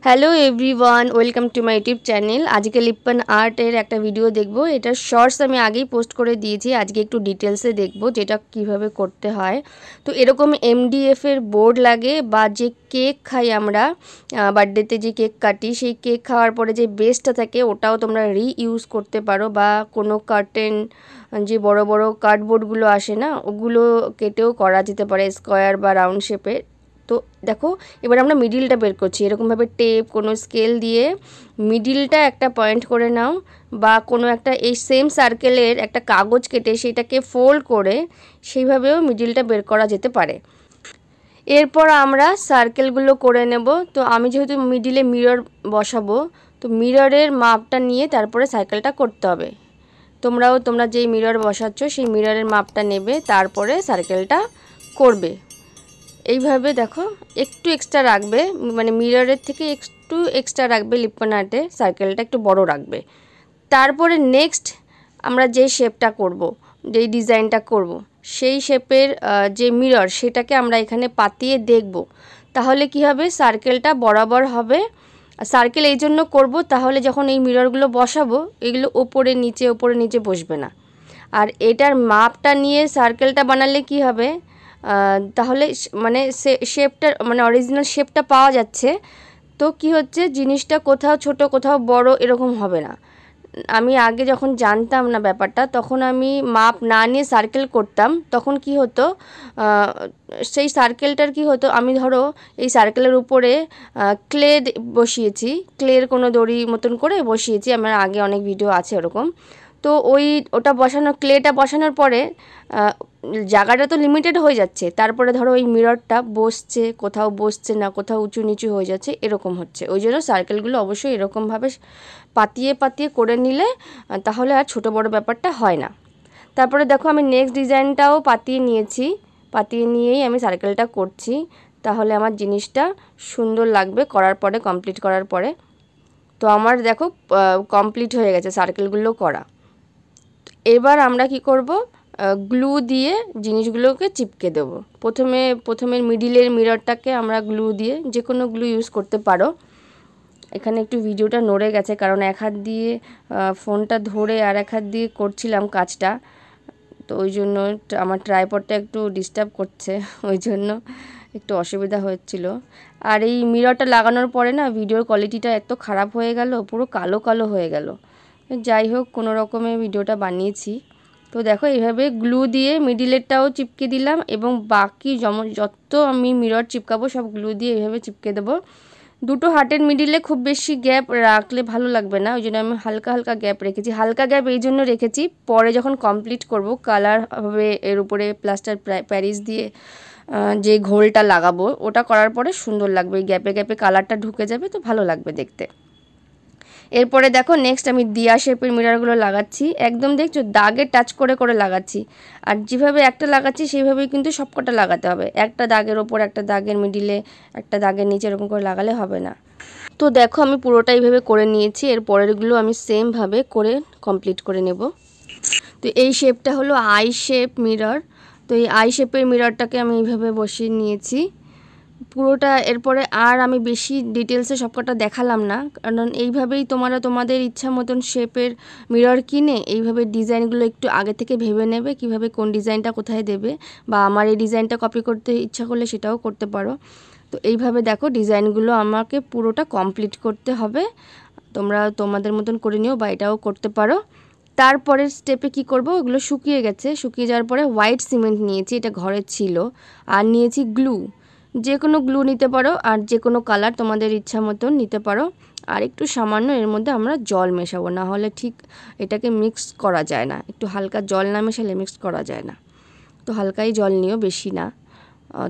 Hello everyone, welcome to my YouTube channel. আজকে লিপ্পন আর্টের একটা ভিডিও দেখব। এটা শর্টস আমি আগেই পোস্ট করে দিয়েছি, আজকে একটু ডিটেলসে দেখব যেটা কিভাবে করতে হয়। তো এরকম এমডিএফের বোর্ড লাগে, বা যে কেক খাই আমরা বার্থডেতে, যে কেক কাটি, সেই কেক খাওয়ার পরে যে বেসটা থাকে ওটাও তোমরা রিইউজ করতে পারো, বা কোনো কার্টেন, যে বড় বড় কার্ডবোর্ডগুলো আসে না, ওগুলো কেটেও করা যেতে পারে স্কোয়ার বা রাউন্ড শেপে। তো দেখো, এবার আমরা মিডিলটা বের করছি। এরকমভাবে টেপ, কোনো স্কেল দিয়ে মিডিলটা একটা পয়েন্ট করে নাও, বা কোনো একটা এই সেম সার্কেলের একটা কাগজ কেটে সেটাকে ফোল্ড করে সেইভাবেও মিডিলটা বের করা যেতে পারে। এরপর আমরা সার্কেলগুলো করে নেব। তো আমি যেহেতু মিডিলে মিরর বসাবো, তো মিররের মাপটা নিয়ে তারপরে সার্কেলটা করতে হবে। তোমরা যেই মিরর বসাচ্ছ সেই মিররের মাপটা নেবে, তারপরে সার্কেলটা করবে। এইভাবে দেখো, একটু এক্সট্রা রাখবে, মানে মিররের থেকে একটু এক্সট্রা রাখবে লিপ্পন আর্টে, সার্কেলটা একটু বড় রাখবে। তারপরে নেক্সট আমরা যে শেপটা করব, যেই ডিজাইনটা করব, সেই শেপের যে মিরর সেটাকে আমরা এখানে পাতিয়ে দেখব। তাহলে কি হবে, সার্কেলটা বরাবর হবে। সার্কেল এই জন্য করব, তাহলে যখন এই মিররগুলো বসাবো এগুলো ওপরে নিচে বসবে না। আর এটার মাপটা নিয়ে সার্কেলটা বানালে কি হবে, তাহলে মানে শেপটা, মানে অরিজিনাল শেপটা পাওয়া যাচ্ছে। তো কি হচ্ছে, জিনিসটা কোথাও ছোট কোথাও বড় এরকম হবে না। আমি আগে যখন জানতাম না ব্যাপারটা, তখন আমি মাপ না নিয়ে সার্কেল করতাম। তখন কি হতো, সেই সার্কেলটার কি হতো, আমি ধরো এই সার্কেলের উপরে ক্লে বসিয়েছি, ক্লের কোনো দড়ি মতন করে বসিয়েছি, আমার আগে অনেক ভিডিও আছে ওরকম। তো ওটা ক্লেটা বসানোর পরে জায়গাটা তো লিমিটেড হয়ে যাচ্ছে। তারপরে ধরো ওই মিররটা বসছে, কোথাও বসছে না, কোথাও উঁচু নিচু হয়ে যাচ্ছে, এরকম হচ্ছে। ওই জন্য সার্কেলগুলো অবশ্যই এরকমভাবে পাতিয়ে পাতিয়ে করে নিলে তাহলে আর ছোট বড় ব্যাপারটা হয় না। তারপরে দেখো, আমি নেক্সট ডিজাইনটাও পাতিয়ে নিয়েছি, পাতিয়ে নিয়েই আমি সার্কেলটা করছি। তাহলে আমার জিনিসটা সুন্দর লাগবে কমপ্লিট করার পরে। তো আমার দেখো কমপ্লিট হয়ে গেছে সার্কেলগুলো করা। এবার আমরা কি করব, গ্লু দিয়ে জিনিসগুলোকে চিপকে দেব। প্রথমে মিডিলের মিররটাকে আমরা গ্লু দিয়ে, যে কোনো গ্লু ইউজ করতে পারো। এখানে একটু ভিডিওটা নড়ে গেছে, কারণ এক হাত দিয়ে ফোনটা ধরে আর এক হাত দিয়ে করছিলাম কাজটা, তো ওই জন্য আমার ট্রাইপডটা একটু ডিস্টার্ব করছে, ওই জন্য একটু অসুবিধা হচ্ছিল। আর এই মিররটা লাগানোর পরে না, ভিডিওর কোয়ালিটিটা এত খারাপ হয়ে গেল, পুরো কালো কালো হয়ে গেল। যাই হোক, কোনো রকমে ভিডিওটা বানিয়েছি। তো দেখো, এইভাবে গ্লু দিয়ে মিডিলেরটাও চিপকে দিলাম, এবং বাকি যত আমি মিরর চিপকাবো সব গ্লু দিয়ে এইভাবে চিপকে দেবো। দুটো হার্টের মিডিলে খুব বেশি গ্যাপ রাখলে ভালো লাগবে না, ওই জন্য আমি হালকা হালকা গ্যাপ রেখেছি। হালকা গ্যাপ এই জন্য রেখেছি, পরে যখন কমপ্লিট করব, কালার হবে এর উপরে প্লাস্টার প্যারিস দিয়ে যে ঘোলটা লাগাবো, ওটা করার পরে সুন্দর লাগবে, এই গ্যাপে গ্যাপে কালারটা ঢুকে যাবে, তো ভালো লাগবে দেখতে। এরপরে দেখো, নেক্সট আমি দিয়া শেপের মিররগুলো লাগাচ্ছি। একদম দেখছো, দাগে টাচ করে করে লাগাচ্ছি। আর যেভাবে একটা লাগাচ্ছি সেইভাবেই কিন্তু সবকটা লাগাতে হবে। একটা দাগের ওপর, একটা দাগের মিডিলে, একটা দাগের নিচে, এরকম করে লাগালে হবে না। তো দেখো, আমি পুরোটা এইভাবে করে নিয়েছি। এর পরেরগুলো আমি সেমভাবে করে কমপ্লিট করে নেব। তো এই শেপটা হলো আই শেপ মিরর। তো এই আই শেপের মিররটাকে আমি এইভাবে বসিয়ে নিয়েছি পুরোটা। এরপরে আর আমি বেশি ডিটেলসে সবকটা দেখালাম না, কারণ এইভাবেই তোমরা তোমাদের ইচ্ছা মতন শেপের মিরর কিনে এইভাবে ডিজাইনগুলো একটু আগে থেকে ভেবে নেবে, কিভাবে কোন ডিজাইনটা কোথায় দেবে, বা আমার এই ডিজাইনটা কপি করতে ইচ্ছা করলে সেটাও করতে পারো। তো এইভাবে দেখো, ডিজাইনগুলো আমাকে পুরোটা কমপ্লিট করতে হবে। তোমরা তোমাদের মতন করে নিও, বা এটাও করতে পারো। তারপরের স্টেপে কি করব, ওগুলো শুকিয়ে গেছে, শুকিয়ে যাওয়ার পরে হোয়াইট সিমেন্ট নিয়েছি, এটা ঘরে ছিল। আর নিয়েছি গ্লু, যে কোনো গ্লু নিতে পারো, আর যে কোনো কালার তোমাদের ইচ্ছা মতন নিতে পারো। আর একটু সামান্য এর মধ্যে আমরা জল মেশাবো, না হলে ঠিক এটাকে মিক্স করা যায় না। একটু হালকা জল না মেশালে মিক্স করা যায় না। তো হালকাই জল নিও, বেশি না।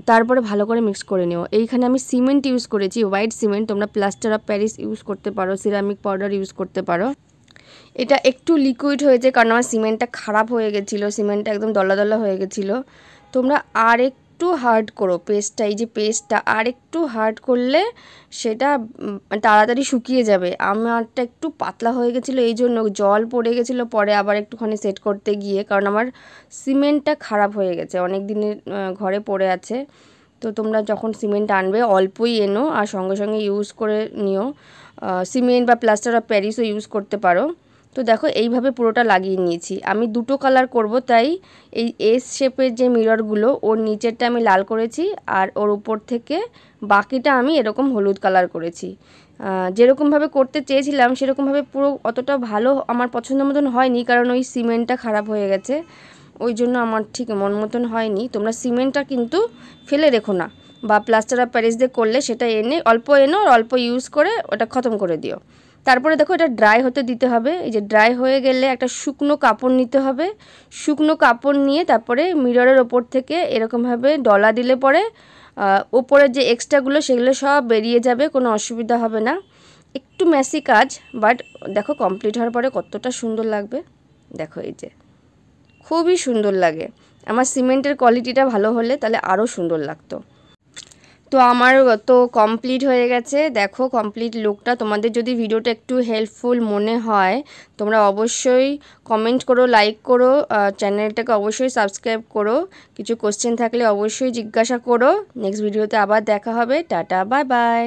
তারপরে ভালো করে মিক্স করে নিও। এইখানে আমি সিমেন্ট ইউজ করেছি, হোয়াইট সিমেন্ট। তোমরা প্লাস্টার অফ প্যারিস ইউজ করতে পারো, সিরামিক পাউডার ইউজ করতে পারো। এটা একটু লিকুইড হয়েছে, কারণ আমার সিমেন্টটা খারাপ হয়ে গেছিলো, সিমেন্টটা একদম দলা দলা হয়ে গেছিলো। তোমরা আর একটু হার্ড করো পেস্টটা, এই যে পেস্টটা আর একটু হার্ড করলে সেটা তাড়াতাড়ি শুকিয়ে যাবে। আমারটা একটু পাতলা হয়ে গেছিলো, এই জন্য জল পড়ে গেছিলো পরে আবার একটুখানি সেট করতে গিয়ে, কারণ আমার সিমেন্টটা খারাপ হয়ে গেছে, অনেক দিনের ঘরে পড়ে আছে। তো তোমরা যখন সিমেন্ট আনবে অল্পই এনো আর সঙ্গে সঙ্গে ইউজ করে নিও। সিমেন্ট বা প্লাস্টার অফ প্যারিসও ইউজ করতে পারো। তো দেখো এইভাবে পুরোটা লাগিয়ে নিয়েছি। আমি দুটো কালার করব, তাই এই এস শেপের যে মিররগুলো ওর নিচেরটা আমি লাল করেছি আর ওর উপর থেকে বাকিটা আমি এরকম হলুদ কালার করেছি। যেরকমভাবে করতে চেয়েছিলাম সেরকমভাবে পুরো অতটা ভালো আমার পছন্দ মতন হয়নি, কারণ ওই সিমেন্টটা খারাপ হয়ে গেছে, ওই জন্য আমার ঠিক মন মতন হয়নি। তোমরা সিমেন্টটা কিন্তু ফেলে রেখো না, বা প্লাস্টার অফ প্যারিস দিয়ে করলে সেটা এনে অল্প এনো আর অল্প ইউজ করে ওটা খতম করে দিও। তারপরে দেখো এটা ড্রাই হতে দিতে হবে। এই যে ড্রাই হয়ে গেলে একটা শুকনো কাপড় নিতে হবে। শুকনো কাপড় নিয়ে তারপরে মিররের ওপর থেকে এরকমভাবে ডলা দিলে পরে ওপরের যে এক্সট্রাগুলো সেগুলো সব বেরিয়ে যাবে, কোনো অসুবিধা হবে না। একটু মেসি কাজ, বাট দেখো কমপ্লিট হওয়ার পরে কতটা সুন্দর লাগবে। দেখো এই যে খুবই সুন্দর লাগে। আমার সিমেন্টের কোয়ালিটিটা ভালো হলে তাহলে আরও সুন্দর লাগতো। তো আমার তো কমপ্লিট হয়ে গেছে। দেখো কমপ্লিট লুকটা। তোমাদের যদি ভিডিওটা একটু হেল্পফুল মনে হয় তোমরা অবশ্যই কমেন্ট করো, লাইক করো, চ্যানেলটাকে অবশ্যই সাবস্ক্রাইব করো। কিছু কোশ্চেন থাকলে অবশ্যই জিজ্ঞাসা করো। নেক্সট ভিডিওতে আবার দেখা হবে। Tata, bye bye.